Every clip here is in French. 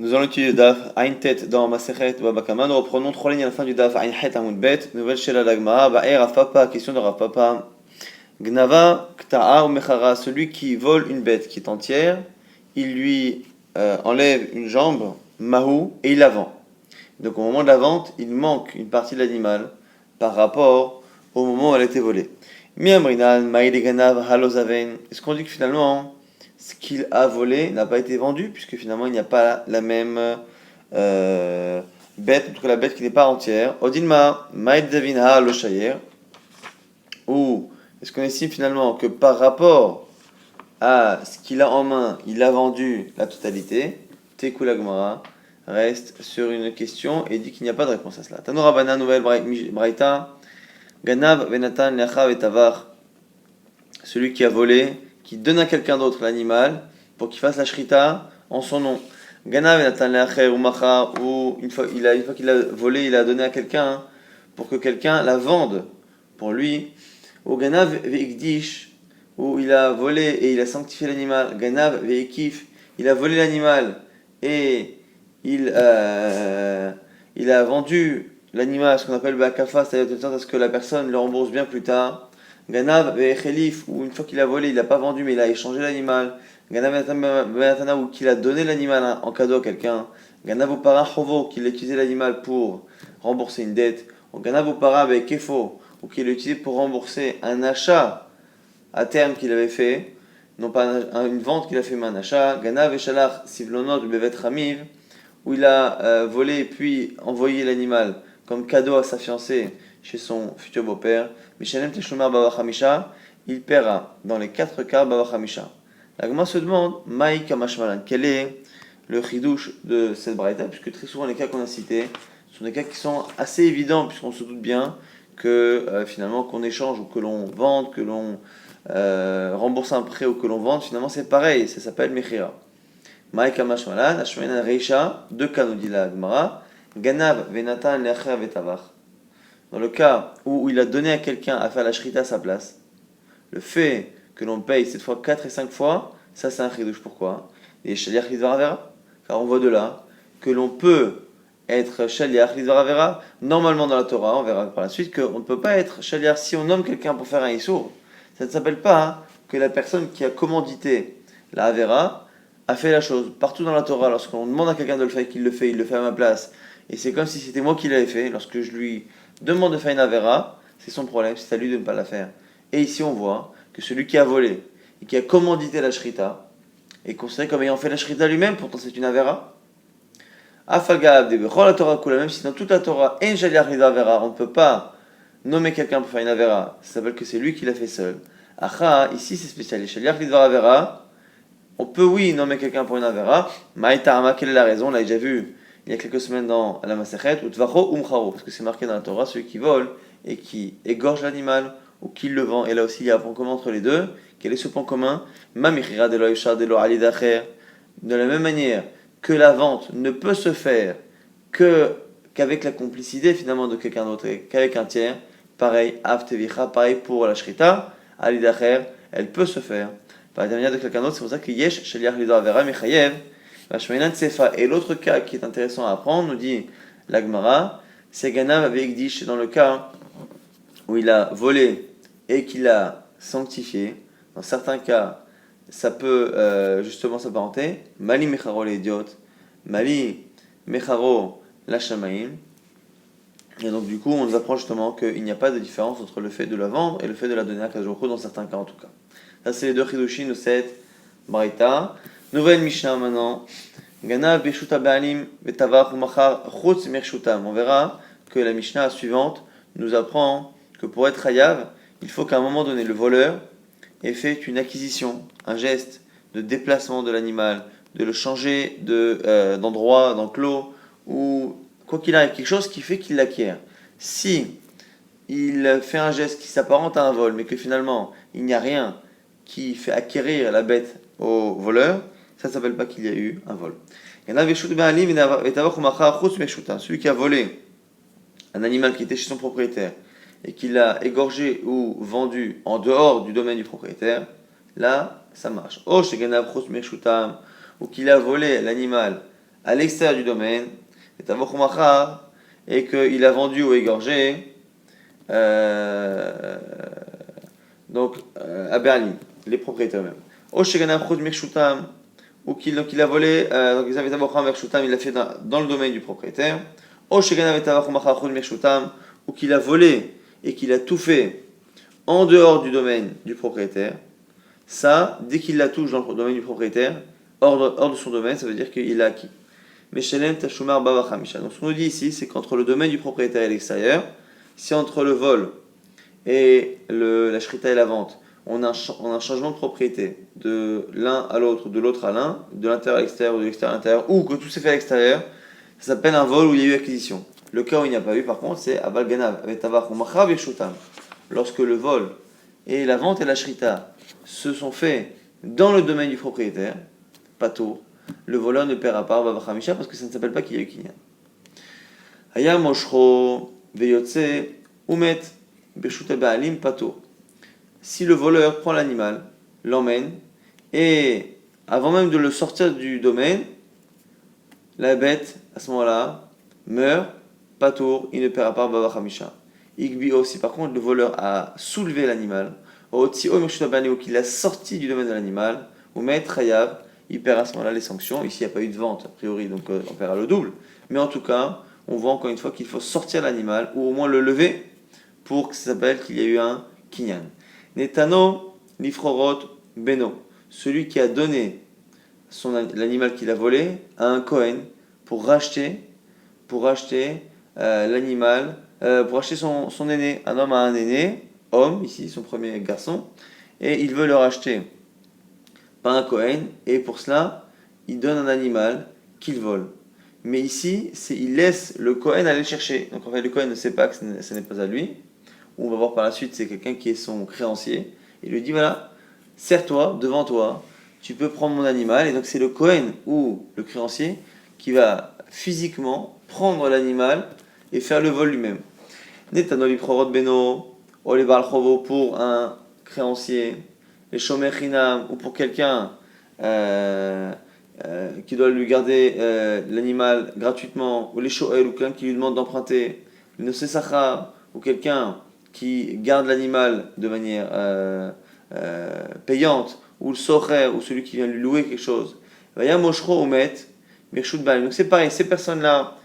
Nous allons étudier le Daf Ain Tet dans Masechet Baba Kama. Nous reprenons trois lignes à la fin du Daf Ain Het Amud Bet. Nouvelle chez la Lagma. Ba'er Rav Papa. Question de Rav Papa. Gnava Kta'a ou Mechara. Celui qui vole une bête qui est entière, il lui enlève une jambe, Mahou, et il la vend. Donc au moment de la vente, il manque une partie de l'animal par rapport au moment où elle a été volée. Miamrinan Maïde Ganav Halozaven. Est-ce qu'on dit que finalement ce qu'il a volé n'a pas été vendu, puisque finalement il n'y a pas la même bête, en tout cas la bête qui n'est pas entière. Odinma, Maïd Davinha Loshayer. Ou est-ce qu'on estime finalement que par rapport à ce qu'il a en main, il a vendu la totalité? Tekula Gemara reste sur une question et dit qu'il n'y a pas de réponse à cela. Tanura Bana, nouvelle Braïta. Ganav Venatan Leachav et Tavar. Celui qui a volé, qui donne à quelqu'un d'autre l'animal pour qu'il fasse la shrita en son nom. Ganav Venatan Leacher ou Macha, ou une fois qu'il a volé, il a donné à quelqu'un pour que quelqu'un la vende pour lui. Ou Ganav Veikdish, où il a volé et il a sanctifié l'animal. Ganav Veikif, il a volé l'animal et il a vendu l'animal, ce qu'on appelle Bakafa, c'est-à-dire de sorte à ce que la personne le rembourse bien plus tard. Ganav Ve'echelif, ou une fois qu'il a volé, il n'a pas vendu mais il a échangé l'animal. Ganav Benatana, ou qu'il a donné l'animal en cadeau à quelqu'un. Ganav Upara Chovo, qu'il a utilisé l'animal pour rembourser une dette. Ou Ganav Upara Ve'kefo, ou qu'il a utilisé pour rembourser un achat à terme qu'il avait fait, non pas une vente qu'il a fait mais un achat. Ganav Eshalach Sivlonot Bevet Ramiv, où il a volé puis envoyé l'animal comme cadeau à sa fiancée chez son futur beau-père. Mishalem Teshlomar Bava Hamisha, il paiera dans les 4 cas Bava Hamisha. La Gemara se demande, Maï Kamashmalan, quel est le chidouche de cette braïta, puisque très souvent les cas qu'on a cités sont des cas qui sont assez évidents, puisqu'on se doute bien que finalement qu'on échange ou que l'on vende, que l'on rembourse un prêt ou que l'on vende, finalement c'est pareil, ça s'appelle Mechira. Maïka Mashmalan, Ashmenan Reisha, deux cas nous dit la Gemara, Ganav Venatan Leacher Vetavach. Dans le cas où il a donné à quelqu'un à faire la shrita à sa place, le fait que l'on paye cette fois 4 et 5 fois, ça c'est un chidouche. Pourquoi? Et Shaliach Lidvar Avera, car on voit de là que l'on peut être Shaliach Lidvar Avera, normalement dans la Torah, on verra par la suite qu'on ne peut pas être Shaliach si on nomme quelqu'un pour faire un Issour. Ça ne s'appelle pas que la personne qui a commandité la Avera a fait la chose. Partout dans la Torah, lorsqu'on demande à quelqu'un de le faire, qu'il le fait, il le fait à ma place. Et c'est comme si c'était moi qui l'avais fait. Lorsque je lui demande de faire une Avera, c'est son problème, c'est à lui de ne pas la faire. Et ici on voit que celui qui a volé et qui a commandité la Shrita est considéré comme ayant fait la Shrita lui-même, pourtant c'est une Avera. Afalgab de la Torah Kula, même si dans toute la Torah, En Shaliach Avera, on ne peut pas nommer quelqu'un pour faire une Avera, ça s'appelle que c'est lui qui l'a fait seul. Acha, ici c'est spécial, Shaliach Avera. On peut, oui, nommer quelqu'un pour une Avera. Maïta'ama, quelle est la raison? On l'a déjà vu il y a quelques semaines dans la Masechet, ou Tvacho Umcharo, parce que c'est marqué dans la Torah, celui qui vole et qui égorge l'animal, ou qui le vend. Et là aussi, il y a un point commun entre les deux. Quel est ce point commun? Mamichira de l'oisha de l'alidacher. De la même manière que la vente ne peut se faire qu'avec la complicité finalement de quelqu'un d'autre, qu'avec un tiers, pareil, avtevicha, pareil pour la shrita, alidacher, elle peut se faire par l'intermédiaire de quelqu'un d'autre. C'est pour ça que yesh sheliach lido avera mechayev vashmeinan tsefa. Et l'autre cas qui est intéressant à apprendre, nous dit l'Agmara, c'est Ganav avec Dish, dans le cas où il a volé et qu'il a sanctifié. Dans certains cas, ça peut justement s'apparenter. Mali mecharo l'idiot, Mali mecharo la shamaim. Et donc du coup, on nous apprend justement qu'il n'y a pas de différence entre le fait de la vendre et le fait de la donner à Kajoko, dans certains cas en tout cas. Ça, c'est les deux Chidushim de cette Braïta. Nouvelle Mishnah maintenant. Gana Beshuta Baalim Betavach Umachar Chutz Mershutam. On verra que la Mishnah suivante nous apprend que pour être Hayav, il faut qu'à un moment donné, le voleur ait fait une acquisition, un geste de déplacement de l'animal, de le changer d'endroit, d'enclos, ou quoi qu'il arrive, quelque chose qui fait qu'il l'acquiert. Si il fait un geste qui s'apparente à un vol, mais que finalement il n'y a rien qui fait acquérir la bête au voleur, ça ne s'appelle pas qu'il y a eu un vol. Celui qui a volé un animal qui était chez son propriétaire et qui l'a égorgé ou vendu en dehors du domaine du propriétaire, là, ça marche. Ou qu'il a volé l'animal à l'extérieur du domaine, et qu'il a vendu ou égorgé, euh, à Berlin, les propriétaires eux-mêmes. Ou qu'il a volé, donc ils avaient il l'a fait dans le domaine du propriétaire. Ou qu'il a volé et qu'il a tout fait en dehors du domaine du propriétaire. Ça, dès qu'il la touche dans le domaine du propriétaire, hors de son domaine, ça veut dire qu'il l'a acquis. Meshelem Tashumar Bava Hamisha. Donc ce qu'on nous dit ici, c'est qu'entre le domaine du propriétaire et l'extérieur, si entre le vol et la shrita et la vente, on a un changement de propriété de l'un à l'autre, de l'autre à l'un, de l'intérieur à l'extérieur ou de l'extérieur à l'intérieur, ou que tout s'est fait à l'extérieur, ça s'appelle un vol où il y a eu acquisition. Le cas où il n'y a pas eu, par contre, c'est Abal Ganav, avec Tavach ou Machav et Shutam. Lorsque le vol et la vente et la shrita se sont faits dans le domaine du propriétaire, Pato, le voleur ne paiera pas Bava Hamisha parce que ça ne s'appelle pas qu'il y a eu Kinyan. Hayam Moshro Veyotse Umet Beshuta Baalim Pato. Si le voleur prend l'animal, l'emmène, et avant même de le sortir du domaine, la bête, à ce moment-là, meurt, Patour, il ne paiera pas Bava Hamisha. Igbio, si par contre le voleur a soulevé l'animal, qu'il a sorti du domaine de l'animal, ou Maître Hayav, il paiera à ce moment-là les sanctions. Ici, il n'y a pas eu de vente, a priori, donc on paiera le double. Mais en tout cas, on voit encore une fois qu'il faut sortir l'animal, ou au moins le lever, pour que ça s'appelle qu'il y a eu un kinyan. Netano Nifrorot Beno, celui qui a donné l'animal qu'il a volé à un Kohen pour racheter l'animal, pour acheter son aîné. Un homme a un aîné, homme, ici, son premier garçon, et il veut le racheter par un Kohen, et pour cela, il donne un animal qu'il vole. Mais ici, il laisse le Kohen aller le chercher. Donc en fait, le Kohen ne sait pas que ce n'est pas à lui. On va voir par la suite, c'est quelqu'un qui est son créancier. Il lui dit, voilà, serre-toi, devant toi, tu peux prendre mon animal. Et donc c'est le Kohen ou le créancier qui va physiquement prendre l'animal et faire le vol lui-même. Netanoli Prorot Beno, Olebar Chovo pour un créancier, les Shomer Chinam ou pour quelqu'un qui doit lui garder l'animal gratuitement, ou les Shoel ou quelqu'un qui lui demande d'emprunter, le Nosesachar ou quelqu'un qui garde l'animal de manière payante, ou le Socher ou celui qui vient lui louer quelque chose. Moshro Omet, Mirshut Baal. Donc c'est pareil, ces personnes-là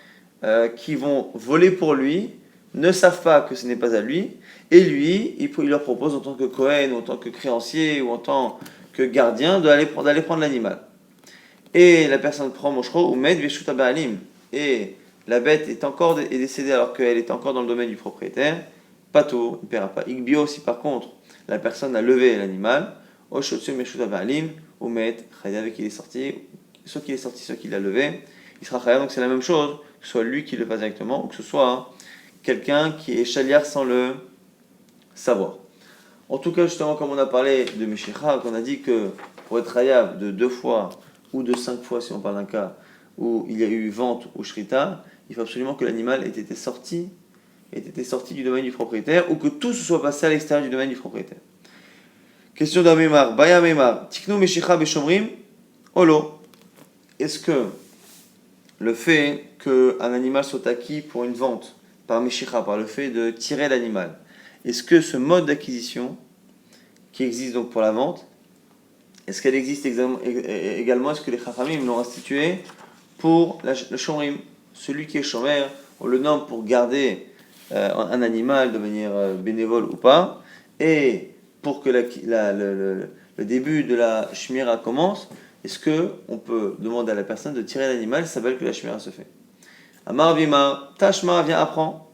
qui vont voler pour lui ne savent pas que ce n'est pas à lui, et lui, il leur propose en tant que Kohen, ou en tant que créancier, ou en tant que gardien, d'aller prendre l'animal. Et la personne prend Moshro ou Med Veshuta Baalim, et la bête est décédée alors qu'elle est encore dans le domaine du propriétaire, Pato, il ne paiera pas. Igbio, si par contre la personne a levé l'animal, Oshotsu Meshuta Baalim, ou Med, Chayav qu'il est sorti, soit qu'il est sorti, soit qu'il l'a levé, il sera Chayav, donc c'est la même chose, que ce soit lui qui le fasse directement, ou que ce soit quelqu'un qui est chaliar sans le savoir. En tout cas, justement, comme on a parlé de Meshicha, qu'on a dit que pour être Chayav de 2 fois ou de 5 fois, si on parle d'un cas où il y a eu vente ou shrita, il faut absolument que l'animal ait été sorti du domaine du propriétaire ou que tout se soit passé à l'extérieur du domaine du propriétaire. Question d'Amemar, Baya Memar, Tiknu Meshicha Beshomrim, Olo. Est-ce que le fait qu'un animal soit acquis pour une vente par Meshicha, par le fait de tirer l'animal, est-ce que ce mode d'acquisition qui existe donc pour la vente, est-ce qu'elle existe également, est-ce que les Chachamim l'ont institué pour le Shomrim, celui qui est Shomer, on le nomme pour garder un animal de manière bénévole ou pas, et pour que le début de la Shmira commence, est-ce qu'on peut demander à la personne de tirer l'animal, ça s'appelle que la Shmira se fait. Amar Vima, Tashma vient apprendre.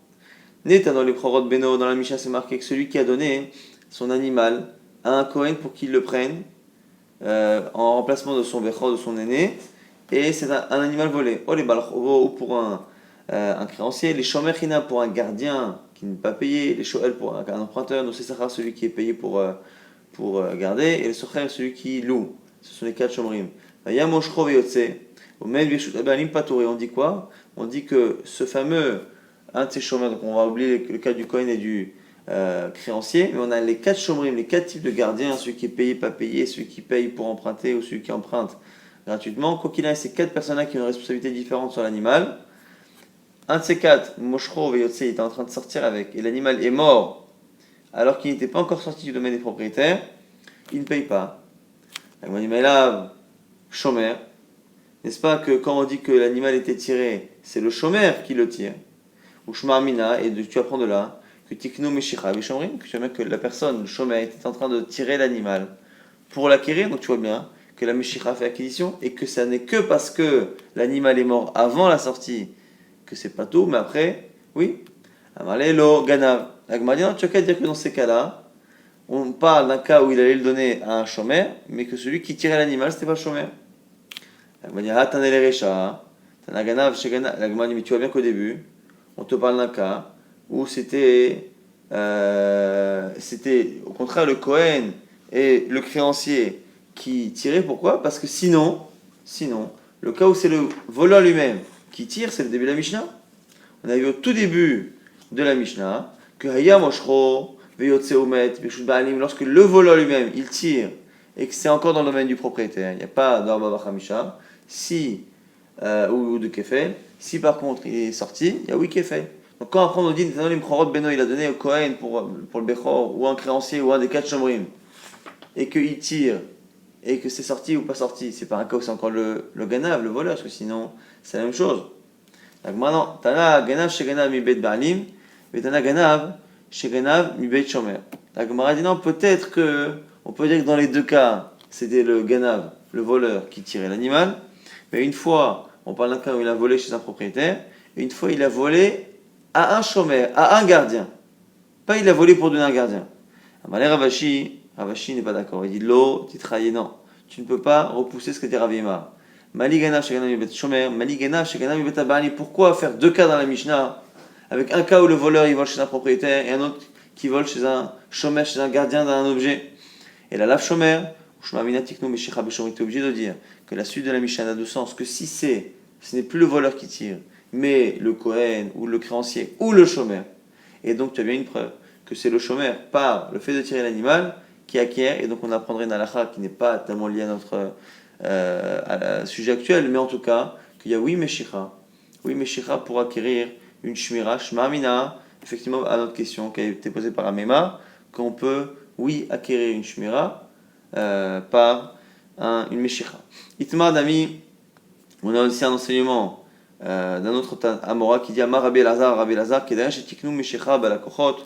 Néta dans les Prorot Beno, dans la Misha, c'est marqué que celui qui a donné son animal à un Kohen pour qu'il le prenne, en remplacement de son Bechor, de son aîné, et c'est un animal volé. Oh, les Balchovo, ou pour un créancier, les Shomer China pour un gardien qui n'est pas payé, les Shoel pour un emprunteur, donc c'est Sachar celui qui est payé pour garder, et le Socher celui qui loue. Ce sont les 4 Shomrim. Yamoshro Veyotse, on dit quoi? On dit que ce fameux, un de ces Shomer, donc on va oublier le cas du Kohen et du créancier, mais on a les 4 Shomrim, les 4 types de gardiens, celui qui est payé, pas payé, celui qui paye pour emprunter ou celui qui emprunte gratuitement. Quoi qu'il en ait, ces 4 personnes-là qui ont une responsabilité différente sur l'animal. Un de ces 4, Moshro Veyotse, il était en train de sortir avec, et l'animal est mort alors qu'il n'était pas encore sorti du domaine des propriétaires, il ne paye pas. L'animal là, chômeur. N'est-ce pas que quand on dit que l'animal était tiré, c'est le chômeur qui le tire. Ou Shmarmina, et tu apprends de là que Tikno Meshicha Vishomrim, que tu vois bien que la personne, le chômeur, était en train de tirer l'animal pour l'acquérir, donc tu vois bien que la Meshicha fait acquisition, et que ça n'est que parce que l'animal est mort avant la sortie que c'est pas tout, mais après, oui. Amalelo Ganav. La Gemara dit non, tu as qu'à dire que dans ces cas-là, on parle d'un cas où il allait le donner à un chômeur, mais que celui qui tirait l'animal, c'était pas le chômeur. La Gemara dit, ah, t'en es recha, t'en as Ganav, chez Ganav. La Gemara dit, mais tu vois bien qu'au début, on te parle d'un cas où c'était au contraire le Kohen et le créancier qui tiraient. Pourquoi? Parce que sinon, le cas où c'est le voleur lui-même qui tire, c'est le début de la Mishnah. On a vu au tout début de la Mishnah que Hayam Oshro, Veyotse Omet, Beshut Baalim, lorsque le voleur lui-même il tire et que c'est encore dans le domaine du propriétaire, il n'y a pas d'Arba Bachamisha, si, ou de Kefel, si par contre il est sorti, il y a oui Kefel. Donc quand après on nous dit, Beno, il a donné au Kohen pour le Bechor, ou un créancier, ou un des 4 Shomrim, et qu'il tire, et que c'est sorti ou pas sorti, c'est pas un cas où c'est encore le Ganav, le voleur, parce que sinon c'est la même chose. Donc maintenant, Tana Ganav chez Ganav mi bet Baalim, mais Tana Ganav chez Ganav mi bet Shomer. La Gemara dit non, peut-être que, on peut dire que dans les deux cas, c'était le Ganav, le voleur, qui tirait l'animal, mais une fois, on parle d'un cas où il a volé chez un propriétaire, et une fois il a volé à un Shomer, à un gardien. Pas il a volé pour donner un gardien. Amalé Ravashi n'est pas d'accord. Il dit l'eau, titraillé, non. Tu ne peux pas repousser ce que dit Ravima. Maligana Shegana Mibet Shomer, Maligana Shegana Mibet Abani. Pourquoi faire deux cas dans la Mishnah, avec un cas où le voleur il vole chez un propriétaire et un autre qui vole chez un Shomer, chez un gardien d'un objet? Et la lave Shomer, Shmamina Tikno Meshicha Beshomer, tu es obligé de dire que la suite de la Mishnah n'a de sens que si ce n'est plus le voleur qui tire, mais le Kohen ou le créancier ou le Shomer. Et donc tu as bien une preuve que c'est le Shomer par le fait de tirer l'animal qui acquiert, et donc on apprendrait une halakha qui n'est pas tellement liée à notre sujet actuel, mais en tout cas, qu'il y a oui Meshicha pour acquérir une Shmira, Shmamina, effectivement à notre question qui a été posée par Améma, qu'on peut, oui, acquérir une Shmira par une Meshicha. Itmar Dami, on a aussi un enseignement d'un autre Amora qui dit Amar Rabbi Elazar, qui est derrière chez Tiknu Meshicha Balakochot,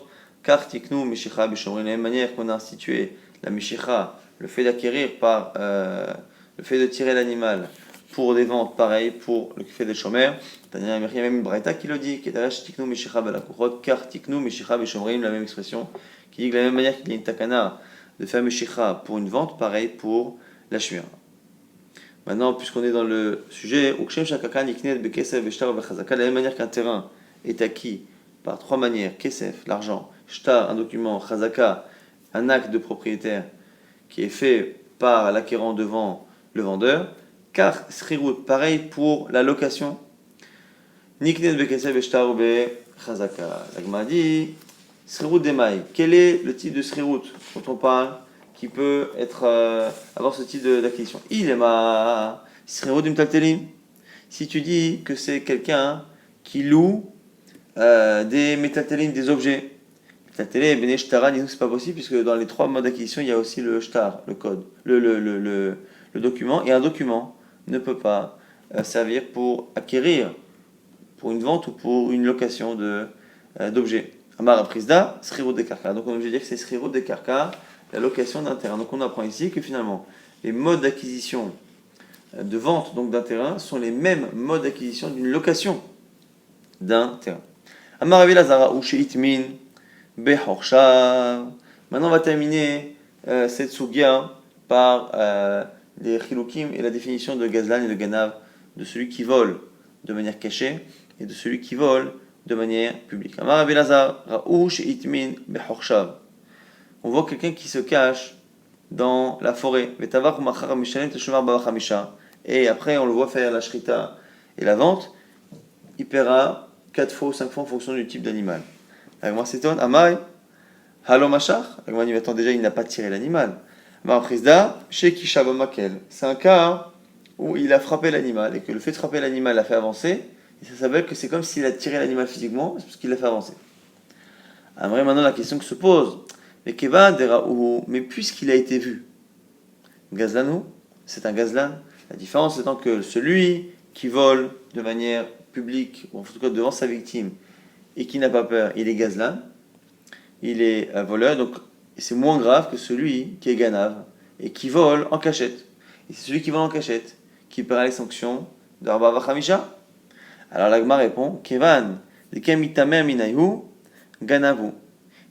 car Tiknu Meshicha Beshomrin, de la même manière qu'on a institué la Meshicha, le fait d'acquérir par le fait de tirer l'animal pour des ventes, pareil pour le fait des chômeurs. Il y a même une braïta qui le dit, qui est derrière Tiknu Meshicha Balakochot, car Tiknu Meshicha Beshomrin, la même expression, qui dit que de la même manière qu'il y a une takana de faire Meshicha pour une vente, pareil pour la shmira. Maintenant, puisqu'on est dans le sujet, de la même manière qu'un terrain est acquis par 3 manières, kesef, l'argent, shtar, un document, chazaka, un acte de propriétaire qui est fait par l'acquérant devant le vendeur, car srirut, pareil pour la location, niknet bekesef shtar be chazaka. La Gemara dit, srirut demai, quel est le type de srirut dont on parle qui peut avoir ce type d'acquisition? Il est ma srirut imtaltelim. Si tu dis que c'est quelqu'un qui loue des métaltelim, des objets, métaltelim, bene shtara, disons que c'est pas possible puisque dans les 3 modes d'acquisition il y a aussi le shtar, le code, le document, et un document ne peut pas servir pour acquérir, pour une vente ou pour une location d'objets. Amar aprisda, srirut de karka. Donc on est obligé de dire que c'est srirut de karka, la location d'un terrain. Donc on apprend ici que finalement les modes d'acquisition de vente donc d'un terrain sont les mêmes modes d'acquisition d'une location d'un terrain. Amar Rabbi Elazar ou sheitmin behorshav. Maintenant on va terminer cette sugia par les chilukim et la définition de gazlan et de ganav, de celui qui vole de manière cachée et de celui qui vole de manière publique. Amar Rabbi Elazar ou sheitmin behorshav. On voit quelqu'un qui se cache dans la forêt. Et après, on le voit faire la shrita et la vente. Il paiera 4 fois ou 5 fois en fonction du type d'animal. L'agma s'étonne. Amai, halo machar. L'agma dit, attends, déjà, il n'a pas tiré l'animal. Amar prisda, chez Kishaba Makel. C'est un cas où il a frappé l'animal et que le fait de frapper l'animal l'a fait avancer, et ça s'appelle que c'est comme s'il a tiré l'animal physiquement, c'est parce qu'il l'a fait avancer. Après, maintenant, la question que se pose, mais puisqu'il a été vu, Gazlanou, c'est un Gazlan, la différence étant que celui qui vole de manière publique, ou en tout cas devant sa victime, et qui n'a pas peur, il est Gazlan, il est voleur, donc c'est moins grave que celui qui est Ganav, et qui vole en cachette. Et c'est celui qui vole en cachette, qui paiera les sanctions de Arba Vachamisha. Alors l'Agma répond, Kevan, de Kamitamer Minayu, Ganavu.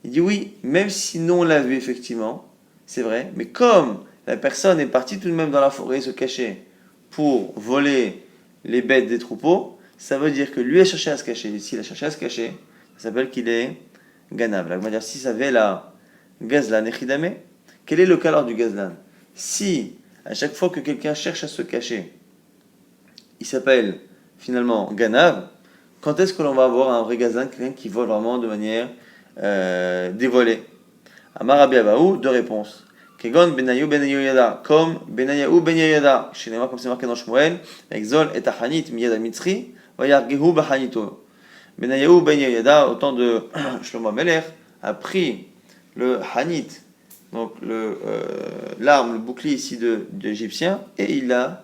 Il dit oui, même si nous on l'a vu effectivement, c'est vrai, mais comme la personne est partie tout de même dans la forêt se cacher pour voler les bêtes des troupeaux, ça veut dire que lui a cherché à se cacher. S'il a cherché à se cacher, ça s'appelle qu'il est Ganav. La dire si ça avait la Gazlan Echidame, quel est le cas alors du Gazlan? Si à chaque fois que quelqu'un cherche à se cacher, il s'appelle finalement Ganav, quand est-ce que l'on va avoir un vrai Gazlan, quelqu'un qui vole vraiment de manière dévoilée? Amar Rabbi Abahu, deux réponses. Kegon Benayu Ben Yoyada, comme Benayahu Ben Yoyada, chez les comme c'est marqué dans Shmuel, Exol et Tahanit Miyada Mitzri, Vayargehu Bahanito. Benayahu Ben Yoyada, au temps de Shlomo Ameler, a pris le Hanit, donc l'arme, le bouclier ici de l'Égyptien, et il a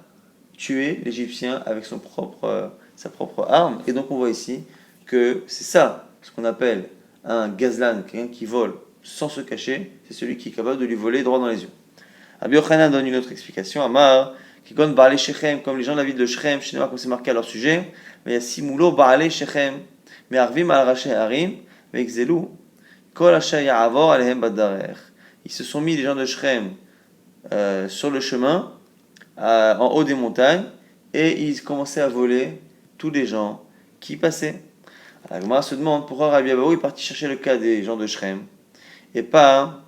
tué l'Égyptien avec sa propre arme. Et donc on voit ici que c'est ça, ce qu'on appelle un gazlan, quelqu'un qui vole sans se cacher, c'est celui qui est capable de lui voler droit dans les yeux. Rabbi Yochanan donne une autre explication. Amar, qui compte Baalé Shechem, comme les gens de la ville de Shechem, chez nous, comme c'est marqué à leur sujet, mais il y a Simulo Baalé Shechem, mais Arvim al Raché Harim, mais Exelu, Kol Asher Ya'avor Alehem Badarer. Ils se sont mis, les gens de Shechem, sur le chemin, en haut des montagnes, et ils commençaient à voler tous les gens qui passaient. La Gemara se demande pourquoi Rabbi Abahu est parti chercher le cas des gens de Shechem et pas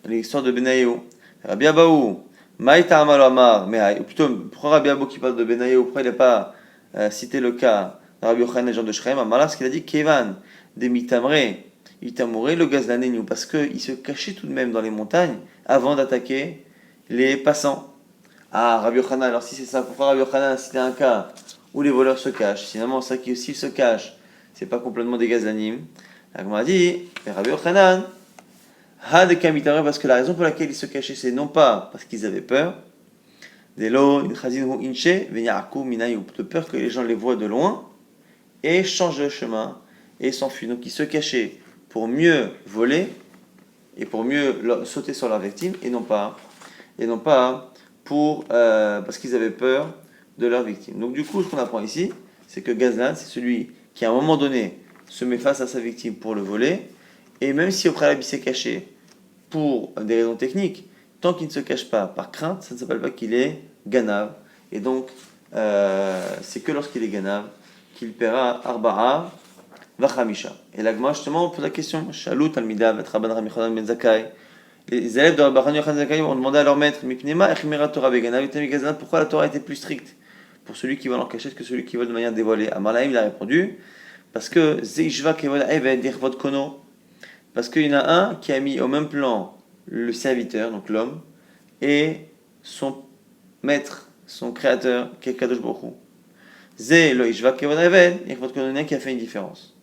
l'histoire de Benaïou. Rabbi Abahu, Maïta Amalo Amar, ou plutôt pourquoi Rabbi Abahu qui parle de Benaïou, pourquoi il n'a pas cité le cas de Rabbi Yochanan et des gens de Shechem? Amala, ce qu'il a dit, Kevan, des Mitamre, Itamore, le Gazlanéniou, parce qu'il se cachait tout de même dans les montagnes avant d'attaquer les passants. Ah, Rabbi Yochanan, alors si c'est ça, pourquoi Rabbi Yochanan a cité un cas où les voleurs se cachent? Finalement, ça qui aussi se cache, c'est pas complètement des Gazlanim. Donc on a dit, Rabbi Yochanan, parce que la raison pour laquelle ils se cachaient, c'est non pas parce qu'ils avaient peur, de peur que les gens les voient de loin et changent de chemin et s'enfuient. Donc ils se cachaient pour mieux voler et pour mieux sauter sur leur victime et non pas pour parce qu'ils avaient peur de leur victime. Donc du coup, ce qu'on apprend ici, c'est que Gazlan, c'est celui qui à un moment donné se met face à sa victime pour le voler, et même si au préalable il s'est caché pour des raisons techniques, tant qu'il ne se cache pas par crainte, ça ne s'appelle pas qu'il est Ganav. Et donc, c'est que lorsqu'il est Ganav qu'il paiera Arba'a Vachamisha. Et l'Agma, justement, on pose la question, Shalut al-Mida, Rabban Rami Chodan ben Zakkai. Les élèves de Rabban Yochanan ben Zakkai ont demandé à leur maître, Mipnema Echmera Torah Beganav, pourquoi la Torah était plus stricte pour celui qui vole en cachette que celui qui vole de manière dévoilée? Amalaim, il a répondu, parce que Zeishva Kevod Eved Yervod Kono, parce qu'il y en a un qui a mis au même plan le serviteur, donc l'homme, et son maître, son créateur, qui est Kadosh Baruch Hu. Zé lo Ishva Kevod Eved Yervod Kono, qui a fait une différence.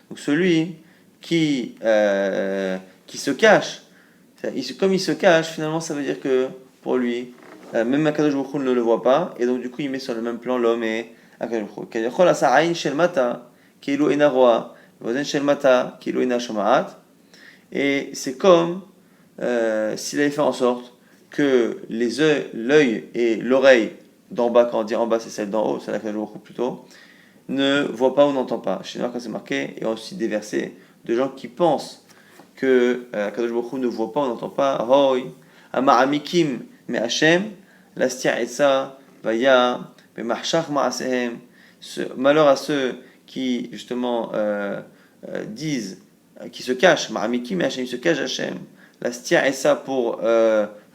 Donc celui qui se cache, comme il se cache, finalement ça veut dire que pour lui, même Akadosh Baruch Hu ne le voit pas, et donc du coup il met sur le même plan l'homme et Akadosh Baruch Hu. Kayachol asa ayin shel mata, keilu ena roa, vozen shel mata, keilu ena shamaat. Et c'est comme s'il avait fait en sorte que l'œil et l'oreille d'en bas, quand on dit en bas c'est celle d'en haut, c'est la Akadosh Baruch Hu plutôt, ne voit pas ou n'entend pas. Chez nous, quand c'est marqué, il y a aussi des versets de gens qui pensent que Kadosh Baruch Hu ne voit pas ou n'entend pas. Hoi, Ama'amikim me Hashem, Lastia Etsa, Vaya, me Mahshach Ma'asehem. Malheur à ceux qui, justement, disent, qui se cachent, Ma'amikim me Hashem, ils se cachent Hashem. Lastia Etsa pour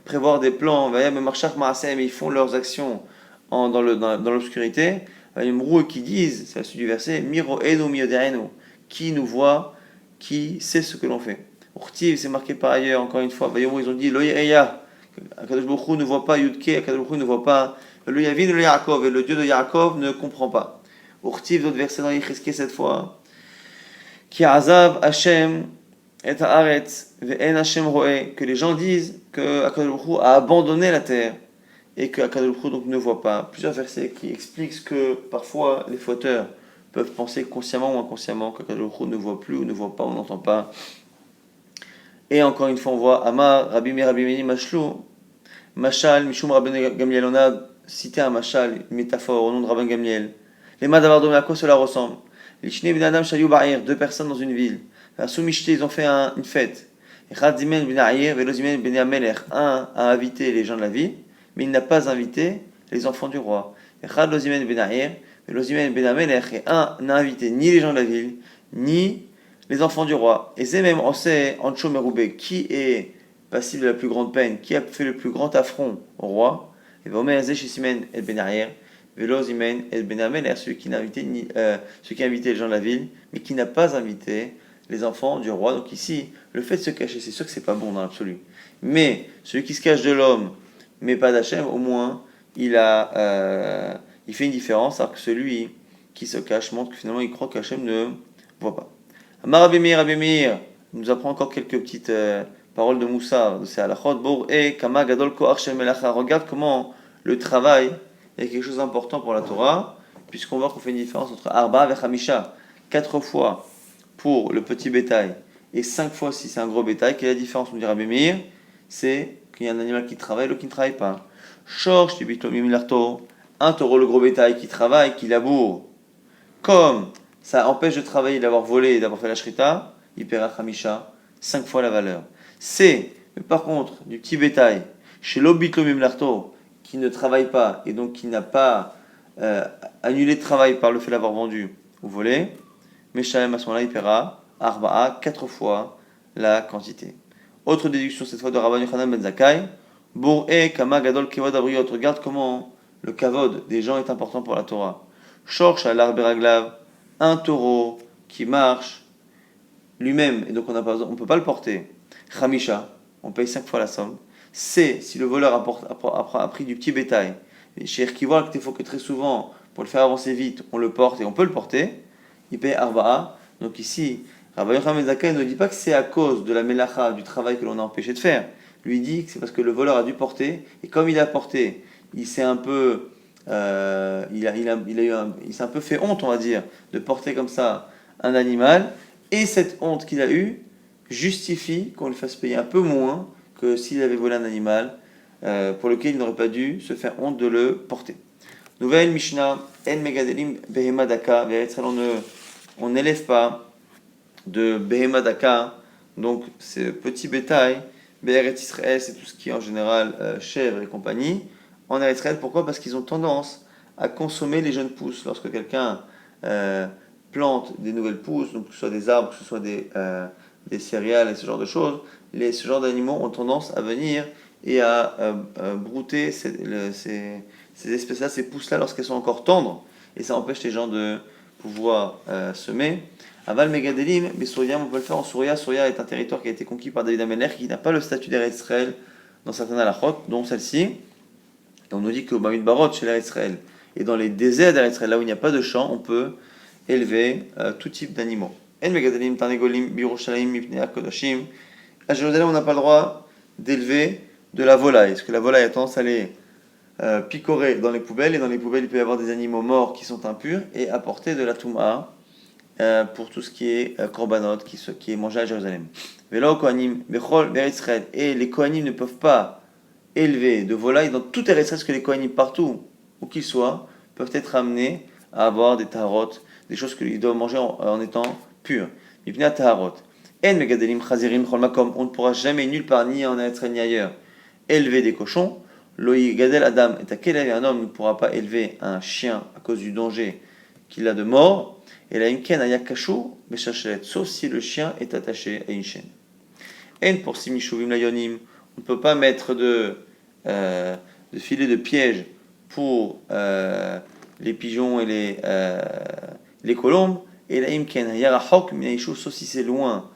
prévoir des plans, Vaya, me Mahshach Ma'asehem, ils font leurs actions dans l'obscurité. Qui disent, c'est la suite du verset, Miro enu mioderenu, qui nous voit, qui sait ce que l'on fait. Urtiv, c'est marqué par ailleurs, encore une fois, ils ont dit, Loyeya, Akadosh Baruch Hu ne voit pas Yudke, Akadosh Baruch Hu ne voit pas Le Yavin, le Yaakov, et le Dieu de Yaakov ne comprend pas. Urtiv, d'autres versets dans Yecheskel cette fois. Ki azav Hashem et haaretz ve'en Hashem ro'eh, que les gens disent que Akadosh Baruch Hu a abandonné la terre et que Akadosh Baruch Hu donc ne voit pas. Plusieurs versets qui expliquent que parfois les fauteurs peuvent penser consciemment ou inconsciemment qu'Akadosh Baruch Hu ne voit plus ou ne voit pas ou n'entend pas. Et encore une fois on voit Amar Rabbi Meir Rabbi Meni Mashlou Mashal Mishum Rabben Gamliel, on a cité un Mashal, une métaphore au nom de Rabben Gamliel. Les Madavardomé, à quoi cela ressemble? Les Shnei Ben Adam Shayu Ba'ir, deux personnes dans une ville. Soumishté, ils ont fait une fête. Echad Zimen Ben Aïr, Velo Zimen Ben Amelech. Un a invité les gens de la ville, mais il n'a pas invité les enfants du roi. Echad Lo Zimen Ben Aïr, Velo Zimen Ben Amelech. Et un n'a invité ni les gens de la ville, ni les enfants du roi. Et c'est même, on sait, Ancho Meroubé, qui est passible de la plus grande peine, qui a fait le plus grand affront au roi. Et Vomer Zé Shisimen El Ben Aïr. Velo Zimen El Ben Amelech, celui qui a invité les gens de la ville, mais qui n'a pas invité les enfants du roi. Donc ici, le fait de se cacher, c'est sûr que c'est pas bon dans l'absolu. Mais celui qui se cache de l'homme, mais pas d'Hachem, au moins, il fait une différence, alors que celui qui se cache montre que finalement il croit qu'Hachem ne voit pas. Amar Rabbi Meir nous apprend encore quelques petites paroles de Moussa, de ces halachot. Bour et Kama Gadol Koach Shel Melacha. Regarde comment le travail est quelque chose d'important pour la Torah, puisqu'on voit qu'on fait une différence entre Arba et Hamisha. 4 fois pour le petit bétail et 5 fois si c'est un gros bétail. Quelle est la différence, nous dit Rabbi Meir? C'est qu'il y a un animal qui travaille et l'autre qui ne travaille pas. Shorsh, un taureau, le gros bétail, qui travaille, qui laboure. Comme ça empêche de travailler, d'avoir volé et d'avoir fait la shrita, il paiera Hamisha, 5 fois la valeur. C'est, mais par contre, du petit bétail, chez l'obitlomim l'arto, qui ne travaille pas et donc qui n'a pas annulé de travail par le fait d'avoir vendu ou volé, Meshalem à ce moment-là, il paiera Arba'a, 4 fois la quantité. Autre déduction, cette fois de Rabban Yochanan ben Zakkai, Bour'e Kama Gadol Kevod Abriot. Regarde comment le kavod des gens est important pour la Torah. Shorsh Alar Beraglav, un taureau qui marche lui-même, et donc on ne peut pas le porter. Khamisha, on paye 5 fois la somme. C'est si le voleur a pris du petit bétail. Chez Erkivoal, il faut que très souvent, pour le faire avancer vite, on le porte et on peut le porter. Il paye Arba'a. Donc ici, Rabbi Yochanan ben Zakkai ne dit pas que c'est à cause de la melacha, du travail que l'on a empêché de faire. Lui dit que c'est parce que le voleur a dû porter, et comme il a porté, il s'est un peu, il s'est un peu fait honte, on va dire, de porter comme ça un animal, et cette honte qu'il a eue justifie qu'on lui fasse payer un peu moins que s'il avait volé un animal pour lequel il n'aurait pas dû se faire honte de le porter. Nouvelle Mishnah, En Megadelim Behema Daka, on n'élève pas de Behema Daka, donc c'est petit bétail, Be'eretz Israël, c'est tout ce qui est en général chèvre et compagnie. En Eretz Israël, pourquoi? Parce qu'ils ont tendance à consommer les jeunes pousses. Lorsque quelqu'un plante des nouvelles pousses, donc que ce soit des arbres, que ce soit des céréales et ce genre de choses, ce genre d'animaux ont tendance à venir et à brouter ces espèces-là, ces pousses-là lorsqu'elles sont encore tendres, et ça empêche les gens de pouvoir semer. Aval Megadelim, mais Souria, on peut le faire en Souria. Souria est un territoire qui a été conquis par David Amelech, qui n'a pas le statut d'Eretz Israël dans certaines halachot, dont celle-ci. Et on nous dit qu'au Bamid Barot, chez l'Eretz Israël, et dans les déserts d'Eretz Israël, là où il n'y a pas de champs, on peut élever tout type d'animaux. En Megadelim, Tarnegolim, Birushalayim, Mipnei Kodashim. À Jérusalem, on n'a pas le droit d'élever de la volaille, parce que la volaille a tendance à aller picorer dans les poubelles, et dans les poubelles, il peut y avoir des animaux morts qui sont impurs, et apporter de la touma pour tout ce qui est korbanot, qui est mangé à Jérusalem. Velo Kohanim, Bechol, Eretz Israël. Et les Kohanim ne peuvent pas élever de volaille dans tout Eretz Israël, parce que les Kohanim, partout où qu'ils soient, peuvent être amenés à avoir des taharot, des choses qu'ils doivent manger en étant purs. Mipnei taharot. En megadelim chazirim chol makom. On ne pourra jamais nulle part, ni en Eretz Israël ni ailleurs, élever des cochons. Loi gadel adam. Et à quel âge un homme ne pourra pas élever un chien à cause du danger qu'il a de mort. Et la imken ayakashu beshashlet, sauf si le chien est attaché à une chaîne. En pour simishuvim layonim, on ne peut pas mettre de filet de piège pour les pigeons et les colombes. Et la imken yarahok minaishu, sauf si c'est loin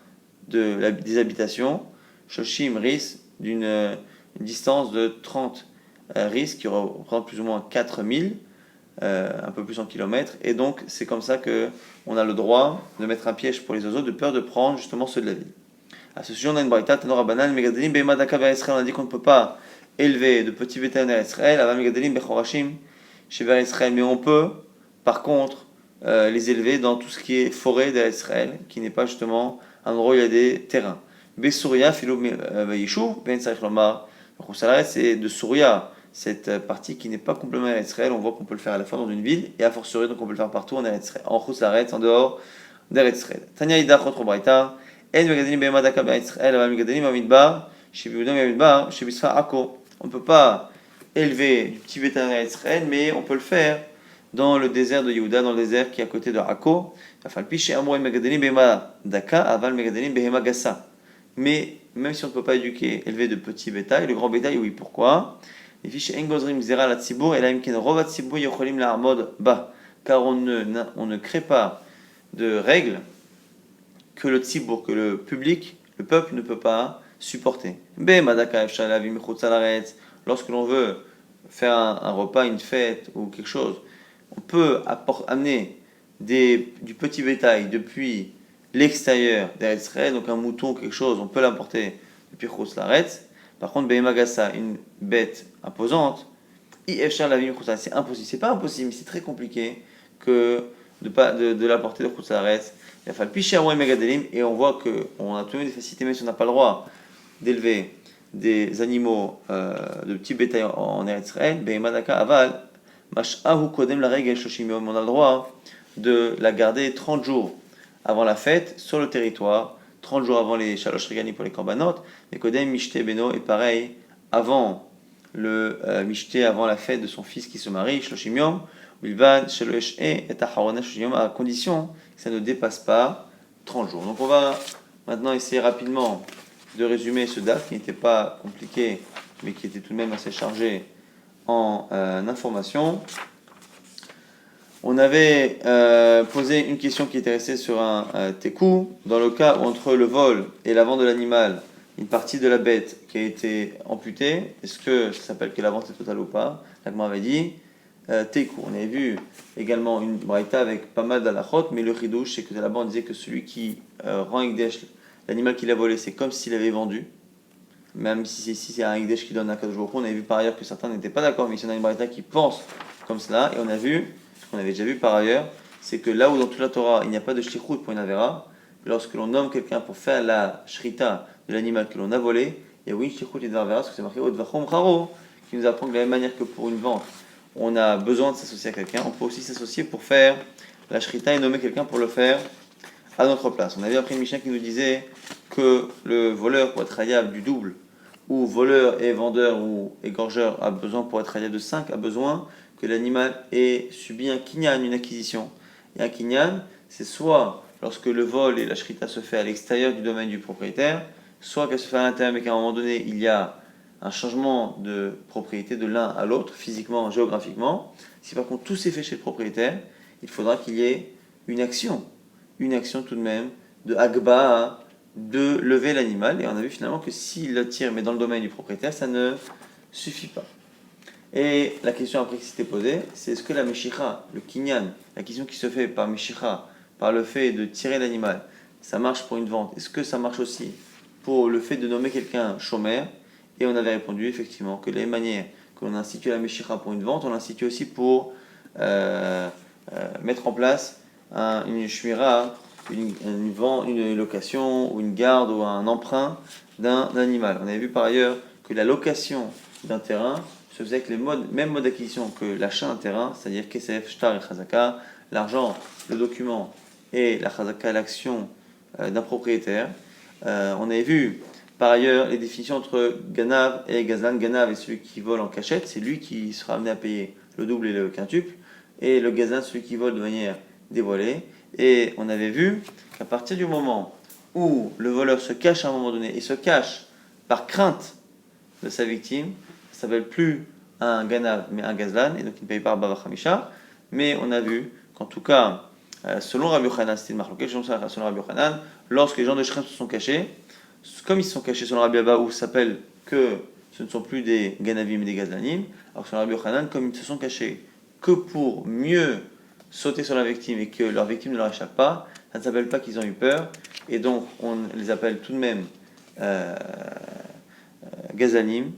des habitations. Shoshim ris, d'une distance de 30 risque qui représente plus ou moins 4000, un peu plus en kilomètres. Et donc, c'est comme ça qu'on a le droit de mettre un piège pour les oiseaux, de peur de prendre justement ceux de la ville. À ce sujet, on a une braïta, Tanora Banan, Megadelim, Behema Daka Israël. On a dit qu'on ne peut pas élever de petits bétails en Israël, Aval Megadelim, Bechorashim, chez Israël. Mais on peut, par contre, les élever dans tout ce qui est forêt d'Israël, qui n'est pas justement un endroit où il y a des terrains. Besouria, Philo Yishuv, Ben Sarich Lomar, c'est de Souria, cette partie qui n'est pas complètement en Israël. On voit qu'on peut le faire à la fois dans une ville et à fortiori, donc on peut le faire partout en Israël, en Chutz en dehors d'Israël. Tanya Ida Chotro Braïta. On ne peut pas élever du petit bétail en Israël, mais on peut le faire dans le désert de Yehuda, dans le désert qui est à côté de Akko. Mais même si on ne peut pas élever de petits bétail, le grand bétail, oui, pourquoi? Car on ne crée pas de règles que le tzibour, que le public, le peuple ne peut pas supporter. Lorsque l'on veut faire un repas, une fête ou quelque chose, on peut amener du petit bétail depuis l'extérieur d'Israël, donc un mouton ou quelque chose, on peut l'importer depuis Chutz La'aretz. Par contre, Behemagassa, une bête imposante, c'est impossible. C'est pas impossible, mais c'est très compliqué de l'apporter de Chutz La'aretz. Et on voit qu'on a tout de même des facilités, même si on n'a pas le droit d'élever des animaux de petits bétail en Israël. On a le droit de la garder 30 jours avant la fête sur le territoire, 30 jours avant les Shalosh Regani pour les korbanot, et Kodem Mishte Beno est pareil avant le Mishte, avant la fête de son fils qui se marie, Shloshim Yom, Bilvad, Shalosh et Aharona Shloshim Yom, à condition que ça ne dépasse pas 30 jours. Donc on va maintenant essayer rapidement de résumer ce DAF qui n'était pas compliqué, mais qui était tout de même assez chargé en informations. On avait posé une question qui était restée sur un tekou. Dans le cas où entre le vol et la vente de l'animal, une partie de la bête qui a été amputée, est-ce que ça s'appelle que la vente est totale ou pas? L'agma avait dit tekou. On avait vu également une braïta avec pas mal d'alachot, mais le chidouche, c'est que là-bas on disait que celui qui rend ekdesh, l'animal qu'il a volé, c'est comme s'il avait vendu. Même si c'est un ekdesh qui donne un kadosh. On avait vu par ailleurs que certains n'étaient pas d'accord, mais il y en a une braïta qui pense comme cela, et on a vu ce qu'on avait déjà vu par ailleurs, c'est que là où dans toute la Torah il n'y a pas de shtichut pour une avera, lorsque l'on nomme quelqu'un pour faire la shrita de l'animal que l'on a volé, il y a oui shtichut et d'avera, parce que c'est marqué Odvachom Charo, qui nous apprend que de la même manière que pour une vente, on a besoin de s'associer à quelqu'un, on peut aussi s'associer pour faire la shrita et nommer quelqu'un pour le faire à notre place. On avait appris une Mishnah qui nous disait que le voleur pour être hayab du double, ou voleur et vendeur ou égorgeur a besoin pour être hayab de 5, a besoin que l'animal ait subi un kinyan, une acquisition. Et un kinyan, c'est soit lorsque le vol et la shrita se fait à l'extérieur du domaine du propriétaire, soit qu'elle se fait à l'intérieur, mais qu'à un moment donné, il y a un changement de propriété de l'un à l'autre, physiquement, géographiquement. Si par contre tout s'est fait chez le propriétaire, il faudra qu'il y ait une action tout de même, de agba, de lever l'animal. Et on a vu finalement que s'il le tire, mais dans le domaine du propriétaire, ça ne suffit pas. Et la question après qui s'était posée, c'est est-ce que la meshicha, le kinyan, la question qui se fait par meshicha, par le fait de tirer l'animal, ça marche pour une vente. Est-ce que ça marche aussi pour le fait de nommer quelqu'un shomer? Et on avait répondu effectivement que les manières que l'on institue la meshicha pour une vente, on l'institue aussi pour mettre en place une shmira, une location ou une garde ou un emprunt d'un animal. On avait vu par ailleurs que la location d'un terrain se faisait avec les mêmes modes d'acquisition que l'achat d'un terrain, c'est-à-dire kesef, shtar et chazaka, l'argent, le document et la chazaka, l'action d'un propriétaire. On avait vu par ailleurs les définitions entre ganav et gazlan. Ganav est celui qui vole en cachette, c'est lui qui sera amené à payer le double et le quintuple, et le gazlan, celui qui vole de manière dévoilée. Et on avait vu qu'à partir du moment où le voleur se cache à un moment donné, et se cache par crainte de sa victime, ça s'appelle plus un ganav mais un gazlan, et donc il ne paye pas Bava Hamisha. Mais on a vu qu'en tout cas, selon Rabbi Yochanan, c'était une marloquette, selon Rabbi Yochanan, lorsque les gens de Shrem se sont cachés, comme ils se sont cachés selon Rabbi Abba, où ça s'appelle que ce ne sont plus des ganavim et des gazanim, alors que sur Rabbi Yochanan, comme ils se sont cachés que pour mieux sauter sur la victime et que leur victime ne leur échappe pas, ça ne s'appelle pas qu'ils ont eu peur, et donc on les appelle tout de même gazanim.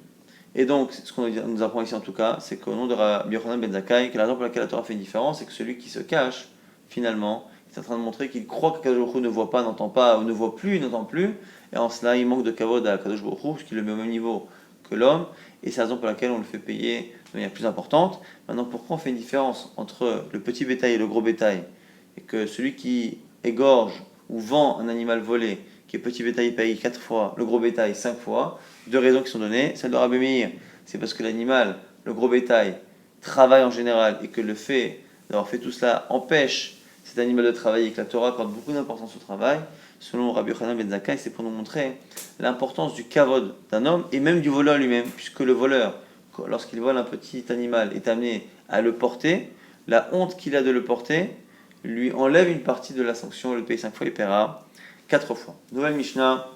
Et donc, ce qu'on nous apprend ici en tout cas, c'est qu'au nom de Rabbi Yochanan ben Zakkai, que la raison pour laquelle la Torah fait une différence, c'est que celui qui se cache, finalement, est en train de montrer qu'il croit que Kadosh Baruch Hu ne voit pas, n'entend pas, ou ne voit plus, n'entend plus, et en cela il manque de kavod à Kadosh Baruch Hu, parce qu'il le met au même niveau que l'homme, et c'est la raison pour laquelle on le fait payer de manière plus importante. Maintenant, pourquoi on fait une différence entre le petit bétail et le gros bétail, et que celui qui égorge ou vend un animal volé, qui est petit bétail, paye 4 fois, le gros bétail 5 fois, deux raisons qui sont données. Celle de Rabbi Meir, c'est parce que l'animal, le gros bétail, travaille en général et que le fait d'avoir fait tout cela empêche cet animal de travailler et que la Torah accorde beaucoup d'importance au travail. Selon Rabbi Yochanan ben Zakkai, c'est pour nous montrer l'importance du kavod d'un homme et même du voleur lui-même, puisque le voleur, lorsqu'il vole un petit animal, est amené à le porter. La honte qu'il a de le porter lui enlève une partie de la sanction, le paye 5 fois, il paiera 4 fois. Nouvelle Mishnah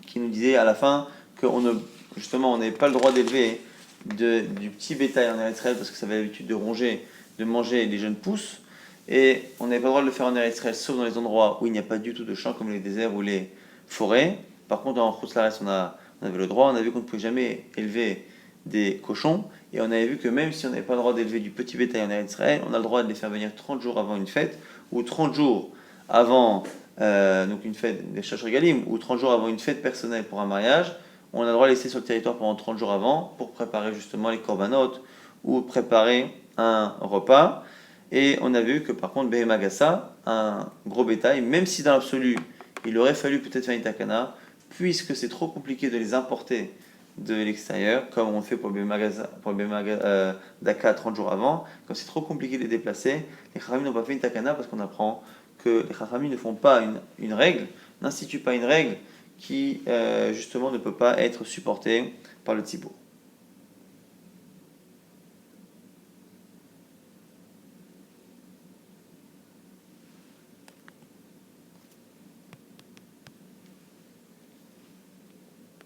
qui nous disait à la fin qu'on ne, justement, on n'avait pas le droit d'élever du petit bétail en Eretz Israël parce que ça avait l'habitude de ronger, de manger les jeunes pousses, et on n'avait pas le droit de le faire en Eretz Israël sauf dans les endroits où il n'y a pas du tout de champs comme les déserts ou les forêts. Par contre, en Chutz La'aretz, on avait le droit. On a vu qu'on ne pouvait jamais élever des cochons, et on avait vu que même si on n'avait pas le droit d'élever du petit bétail en Eretz Israël, on a le droit de les faire venir 30 jours avant une fête, ou 30 jours avant donc une fête des Shach Regalim, ou 30 jours avant une fête personnelle pour un mariage. On a le droit de laisser sur le territoire pendant 30 jours avant pour préparer justement les korbanot ou préparer un repas. Et on a vu que par contre, Behemagasa, un gros bétail, même si dans l'absolu, il aurait fallu peut-être faire une takana, puisque c'est trop compliqué de les importer de l'extérieur, comme on fait pour le Daka 30 jours avant, comme c'est trop compliqué de les déplacer, les Chachamim n'ont pas fait une takana parce qu'on apprend que les Chachamim ne font pas une règle, n'instituent pas une règle qui justement ne peut pas être supportée par le Tzibour.